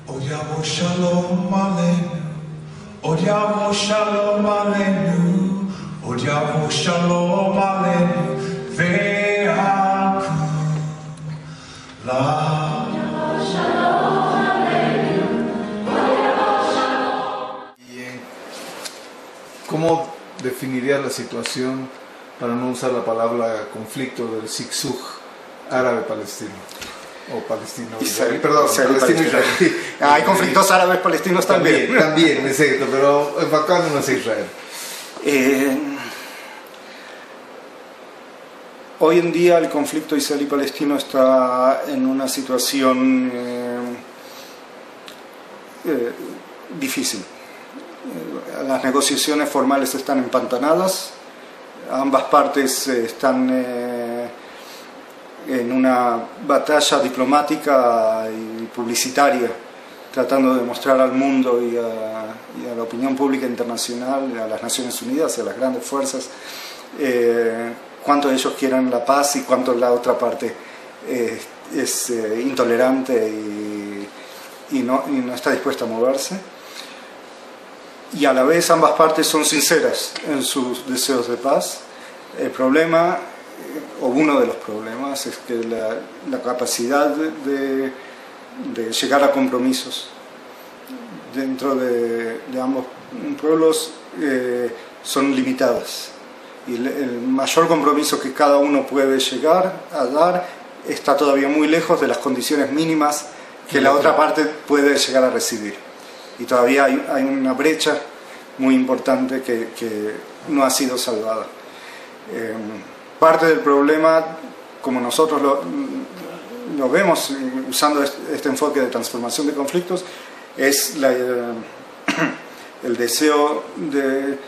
Oyavo Shalom Aleinu, Oyavo Shalom Aleinu, Oyavo Shalom Aleinu, Ve'aku La. ¿Cómo definirías la situación, para no usar la palabra conflicto, del Siksuk árabe-palestino? O palestino-israelí, perdón, palestino-israelí. Hay conflictos árabes-palestinos también. También, exacto, pero enfocándonos en Israel. Hoy en día el conflicto israelí-palestino está en una situación difícil. Las negociaciones formales están empantanadas, ambas partes están en una batalla diplomática y publicitaria, tratando de mostrar al mundo y a la opinión pública internacional, a las Naciones Unidas, a las grandes fuerzas, cuánto ellos quieren la paz y cuánto la otra parte es intolerante y no está dispuesta a moverse. Y a la vez ambas partes son sinceras en sus deseos de paz. El problema, o uno de los problemas, es que la capacidad de llegar a compromisos dentro de ambos pueblos son limitadas. Y el mayor compromiso que cada uno puede llegar a dar está todavía muy lejos de las condiciones mínimas que la otra parte puede llegar a recibir. Y todavía hay una brecha muy importante que no ha sido salvada. Parte del problema, como nosotros lo vemos usando este enfoque de transformación de conflictos, es el deseo de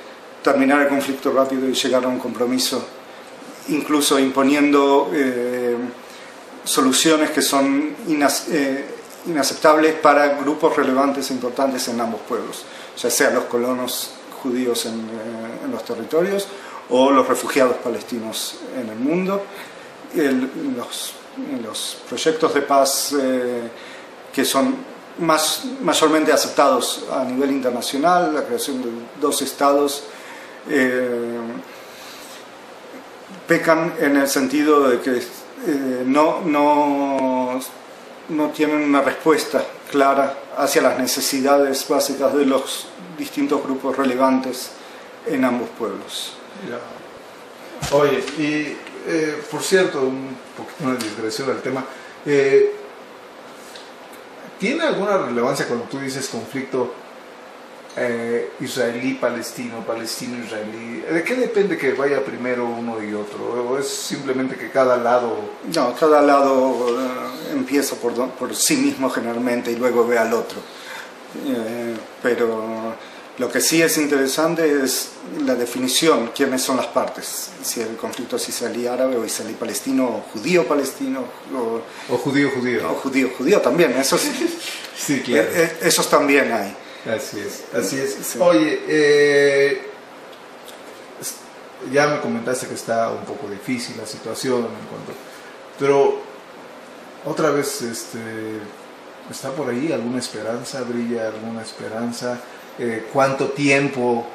terminar el conflicto rápido y llegar a un compromiso, incluso imponiendo soluciones que son inaceptables para grupos relevantes e importantes en ambos pueblos, ya sea los colonos judíos en los territorios o los refugiados palestinos en el mundo. Los proyectos de paz que son mayormente aceptados a nivel internacional, la creación de 2 estados, pecan en el sentido de que no tienen una respuesta clara hacia las necesidades básicas de los distintos grupos relevantes en ambos pueblos. Mira. Oye, y por cierto, un poquito una digresión del tema, ¿tiene alguna relevancia cuando tú dices conflicto israelí-palestino, palestino-israelí? ¿De qué depende que vaya primero uno y otro? ¿O es simplemente que cada lado...? No, cada lado empieza por sí mismo generalmente y luego ve al otro. Pero lo que sí es interesante es la definición, quiénes son las partes. Si el conflicto es israelí-árabe o israelí-palestino o judío-palestino o judío-judío. O judío-judío también, esos, sí, claro. Esos también hay. Así es. Sí. Oye, ya me comentaste que está un poco difícil la situación, pero otra vez está por ahí alguna esperanza, brilla alguna esperanza. ¿Cuánto tiempo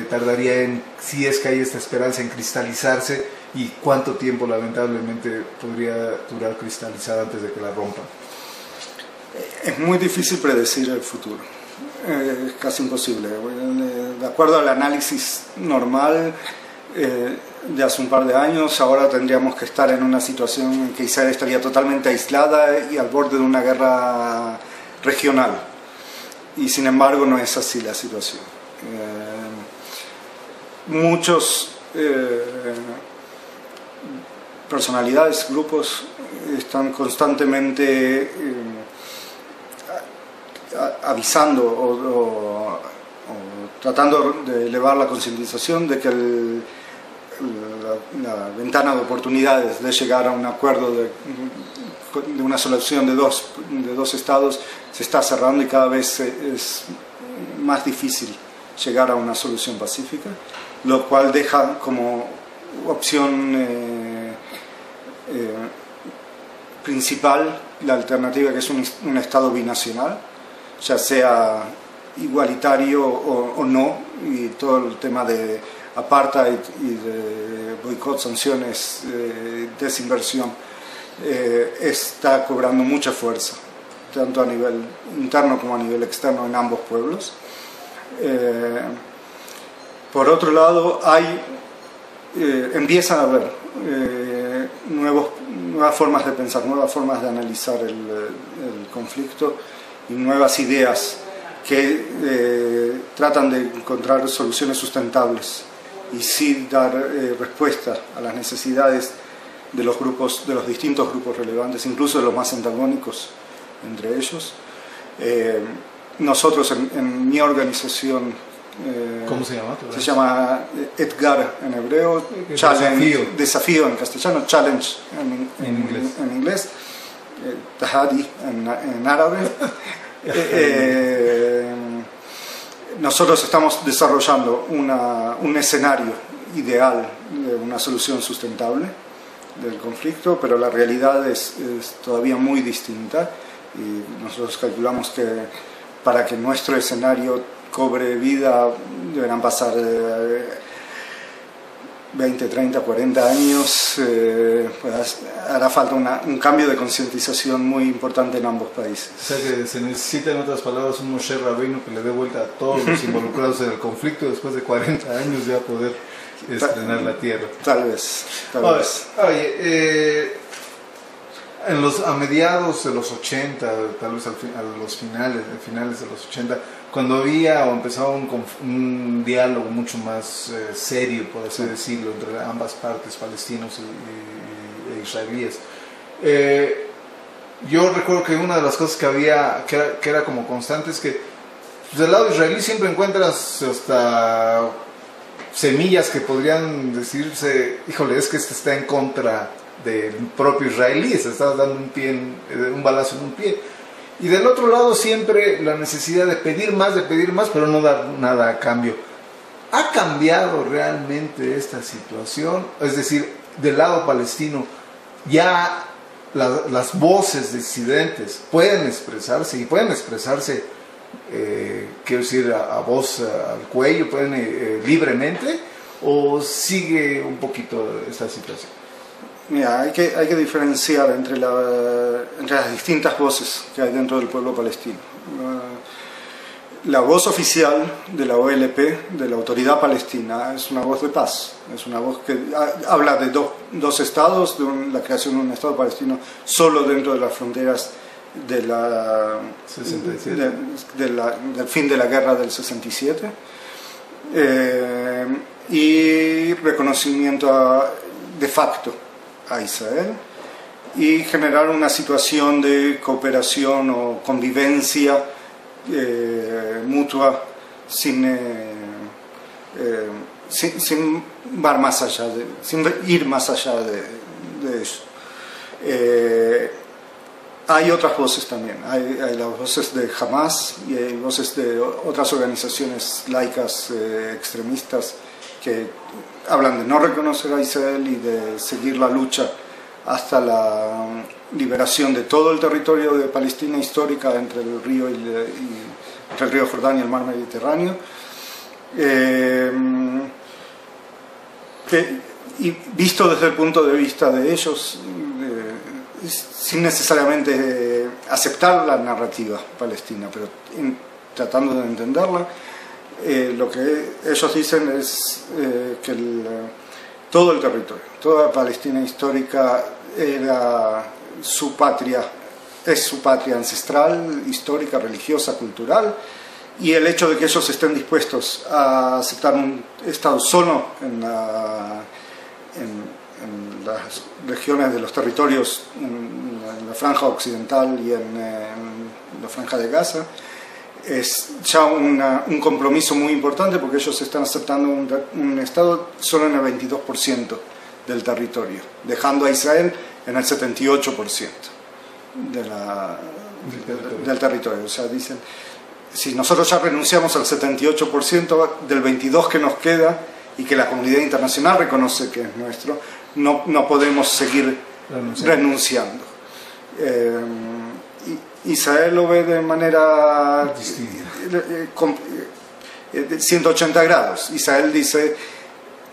tardaría si es que hay esta esperanza en cristalizarse, y cuánto tiempo lamentablemente podría durar cristalizada antes de que la rompan? Es muy difícil predecir el futuro. Es casi imposible. De acuerdo al análisis normal de hace un par de años, ahora tendríamos que estar en una situación en que Israel estaría totalmente aislada y al borde de una guerra regional. Y sin embargo no es así la situación. Muchos personalidades, grupos están constantemente avisando o tratando de elevar la concientización de que la ventana de oportunidades de llegar a un acuerdo de una solución de dos estados se está cerrando, y cada vez es más difícil llegar a una solución pacífica, lo cual deja como opción principal, la alternativa que es un Estado binacional, ya sea igualitario o no, y todo el tema de apartheid y de boicot, sanciones, desinversión, está cobrando mucha fuerza, tanto a nivel interno como a nivel externo en ambos pueblos. Por otro lado, empiezan a haber nuevas formas de pensar, nuevas formas de analizar el conflicto y nuevas ideas que tratan de encontrar soluciones sustentables y sí dar respuesta a las necesidades de los grupos, de los distintos grupos relevantes, incluso de los más antagónicos entre ellos. Nosotros en mi organización, ¿cómo se llama? Se llama Edgar en hebreo, desafío en castellano, challenge en inglés, tahadi en árabe. Nosotros estamos desarrollando un escenario ideal de una solución sustentable del conflicto, pero la realidad es todavía muy distinta, y nosotros calculamos que para que nuestro escenario cobre vida deberán pasar 20, 30, 40 años. Pues hará falta un cambio de concientización muy importante en ambos países. O sea que se necesita, en otras palabras, un Moshe Rabbeinu que le dé vuelta a todos los involucrados en el conflicto, después de 40 años ya poder estrenar la tierra. Tal vez. Oye, a mediados de los 80, tal vez a los finales de los 80, cuando había o empezaba un diálogo mucho más serio, por así decirlo, entre ambas partes, palestinos e israelíes, yo recuerdo que una de las cosas que había, que era como constante, es que del lado israelí siempre encuentras hasta semillas que podrían decirse, híjole, es que este está en contra del propio israelí, se está dando un balazo en un pie. Y del otro lado siempre la necesidad de pedir más, pero no dar nada a cambio. ¿Ha cambiado realmente esta situación? Es decir, del lado palestino, ya las voces disidentes pueden expresarse, y pueden expresarse, quiero decir, a voz al cuello, pueden libremente, o sigue un poquito esta situación? Mira, hay que diferenciar entre las distintas voces que hay dentro del pueblo palestino. La voz oficial de la OLP, de la Autoridad Palestina, es una voz de paz. Es una voz que habla de dos estados, de la creación de un estado palestino solo dentro de las fronteras del fin de la guerra del 67, y reconocimiento de facto a Israel, y generar una situación de cooperación o convivencia mutua sin ir más allá de eso. Hay otras voces también, hay las voces de Hamas y hay voces de otras organizaciones laicas extremistas que hablan de no reconocer a Israel y de seguir la lucha hasta la liberación de todo el territorio de Palestina histórica entre el río entre el río Jordán y el mar Mediterráneo. Y visto desde el punto de vista de ellos, sin necesariamente aceptar la narrativa palestina, pero tratando de entenderla, lo que ellos dicen es que todo el territorio, toda Palestina histórica era su patria, es su patria ancestral, histórica, religiosa, cultural, y el hecho de que ellos estén dispuestos a aceptar un Estado solo en las regiones de los territorios, en la franja occidental y en la franja de Gaza, es ya un compromiso muy importante, porque ellos están aceptando un Estado solo en el 22% del territorio, dejando a Israel en el 78% del territorio. O sea, dicen, si nosotros ya renunciamos al 78% del 22% que nos queda, y que la comunidad internacional reconoce que es nuestro, no podemos seguir renunciando. Israel lo ve de manera 180 grados. Israel dice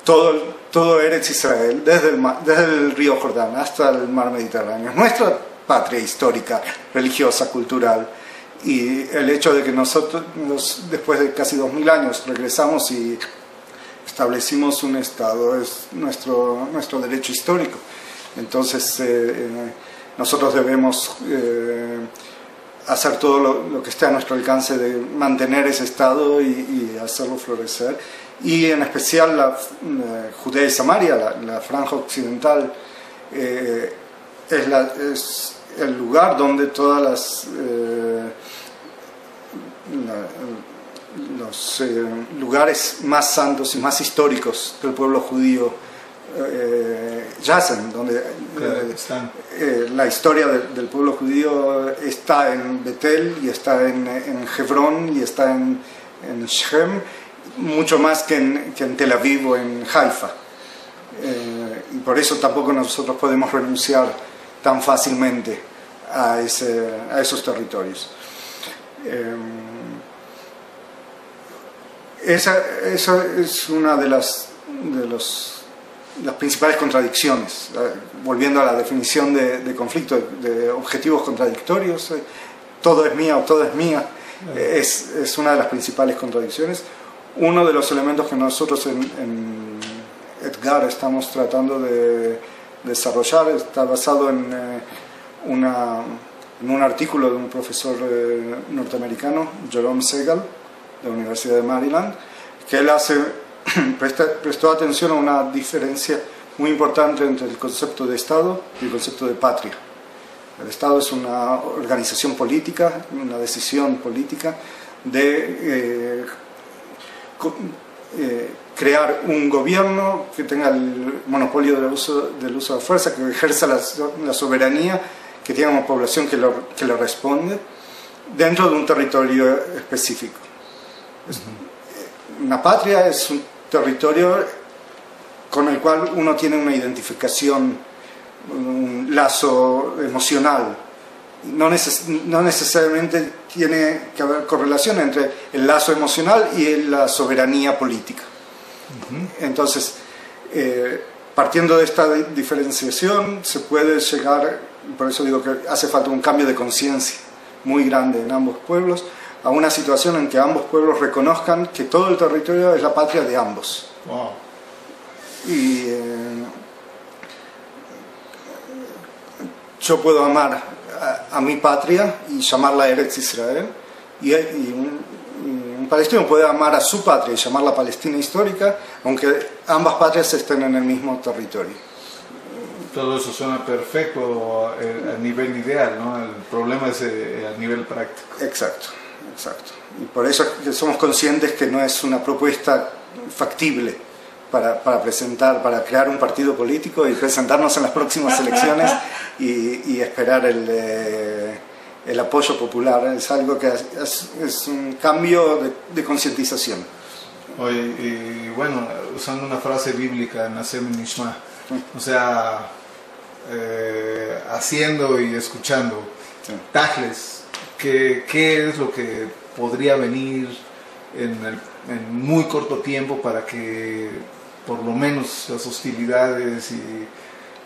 todo Eretz Israel, desde el río Jordán hasta el mar Mediterráneo, es nuestra patria histórica, religiosa, cultural. Y el hecho de que nosotros, después de casi 2000 años, regresamos y establecimos un Estado es nuestro derecho histórico. Entonces nosotros debemos hacer todo lo que esté a nuestro alcance de mantener ese Estado y hacerlo florecer. Y en especial la Judea y Samaria, la franja occidental, es el lugar donde todas los lugares más santos y más históricos del pueblo judío yacen, donde la historia del pueblo judío está en Betel y está en Hebrón y está en Shem, mucho más que en Tel Aviv o en Haifa, y por eso tampoco nosotros podemos renunciar tan fácilmente a esos territorios. Esa es una de las principales contradicciones, volviendo a la definición de conflicto, de objetivos contradictorios. Todo es mía o todo es mía, es una de las principales contradicciones. Uno de los elementos que nosotros en Edgar estamos tratando de desarrollar está basado en un artículo de un profesor norteamericano, Jerome Segal, de la Universidad de Maryland, que él prestó atención a una diferencia muy importante entre el concepto de Estado y el concepto de patria. El Estado es una organización política, una decisión política de crear un gobierno que tenga el monopolio del uso de la fuerza, que ejerza la soberanía, que tenga una población que le responde dentro de un territorio específico. Una patria es un territorio con el cual uno tiene una identificación, un lazo emocional. No necesariamente tiene que haber correlación entre el lazo emocional y la soberanía política. Entonces, partiendo de esta diferenciación, se puede llegar, por eso digo que hace falta un cambio de conciencia muy grande en ambos pueblos, a una situación en que ambos pueblos reconozcan que todo el territorio es la patria de ambos. Wow. Y yo puedo amar a mi patria y llamarla Eretz Israel, y un palestino puede amar a su patria y llamarla Palestina histórica, aunque ambas patrias estén en el mismo territorio. Todo eso suena perfecto a nivel ideal, ¿no? El problema es a nivel práctico. Exacto. Y por eso somos conscientes que no es una propuesta factible para presentar, para crear un partido político y presentarnos en las próximas elecciones y esperar el apoyo popular. Es algo que es un cambio de concientización. Oye, y bueno, usando una frase bíblica, Nasem Nishma, o sea, haciendo y escuchando, sí. Tajles, ¿qué es lo que podría venir en muy corto tiempo para que por lo menos las hostilidades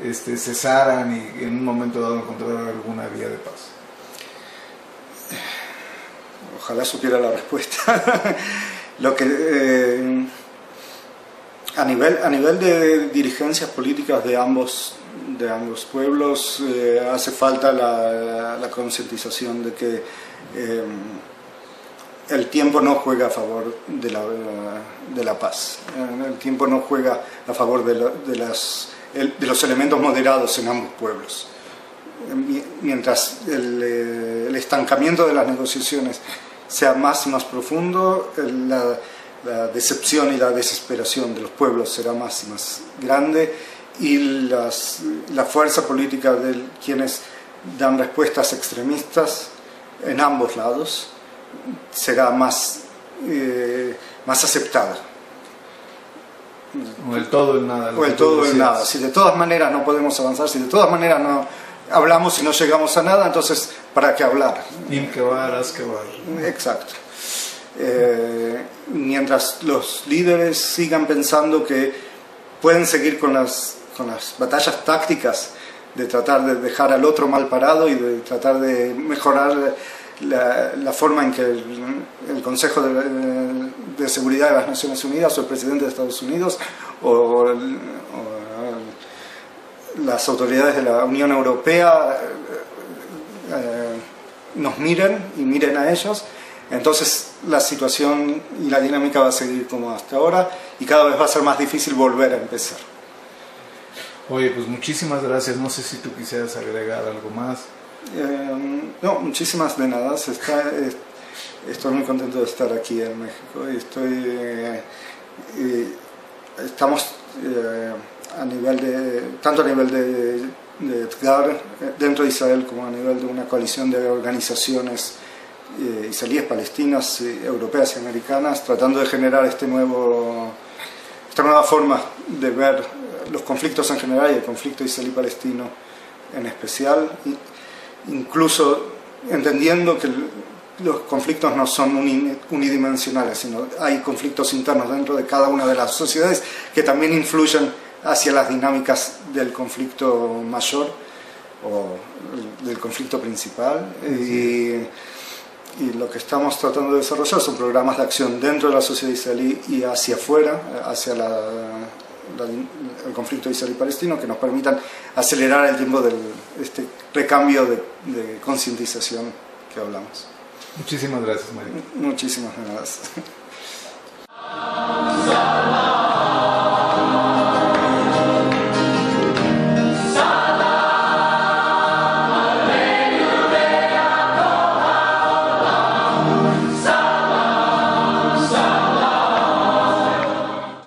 cesaran y en un momento dado encontrar alguna vía de paz? Ojalá supiera la respuesta. Lo que a nivel de dirigencias políticas de ambos pueblos hace falta la concientización de que el tiempo no juega a favor de la paz. El tiempo no juega a favor de los elementos moderados en ambos pueblos. Mientras el estancamiento de las negociaciones sea más y más profundo, la decepción y la desesperación de los pueblos será más y más grande, y la fuerza política de quienes dan respuestas extremistas en ambos lados será más aceptada. O el todo o el nada. O el todo o el nada. Si de todas maneras no podemos avanzar, si de todas maneras no hablamos y no llegamos a nada, entonces ¿para qué hablar? Im que var, haz que var. Exacto. Mientras los líderes sigan pensando que pueden seguir con las batallas tácticas de tratar de dejar al otro mal parado y de tratar de mejorar la forma en que el Consejo de Seguridad de las Naciones Unidas o el presidente de Estados Unidos o las autoridades de la Unión Europea nos miren y miren a ellos, entonces la situación y la dinámica va a seguir como hasta ahora y cada vez va a ser más difícil volver a empezar. Oye, pues muchísimas gracias. No sé si tú quisieras agregar algo más. No, muchísimas de nada. Estoy muy contento de estar aquí en México y estamos tanto a nivel de EDGAR dentro de Israel como a nivel de una coalición de organizaciones israelíes, palestinas, europeas y americanas, tratando de generar esta nueva forma de ver los conflictos en general y el conflicto israelí-palestino en especial, incluso entendiendo que los conflictos no son unidimensionales, sino hay conflictos internos dentro de cada una de las sociedades que también influyen hacia las dinámicas del conflicto mayor o del conflicto principal. Y lo que estamos tratando de desarrollar son programas de acción dentro de la sociedad israelí y hacia afuera, hacia el conflicto israelí-palestino, que nos permitan acelerar el tiempo de este recambio de concientización que hablamos. Muchísimas gracias, Mario. Muchísimas gracias.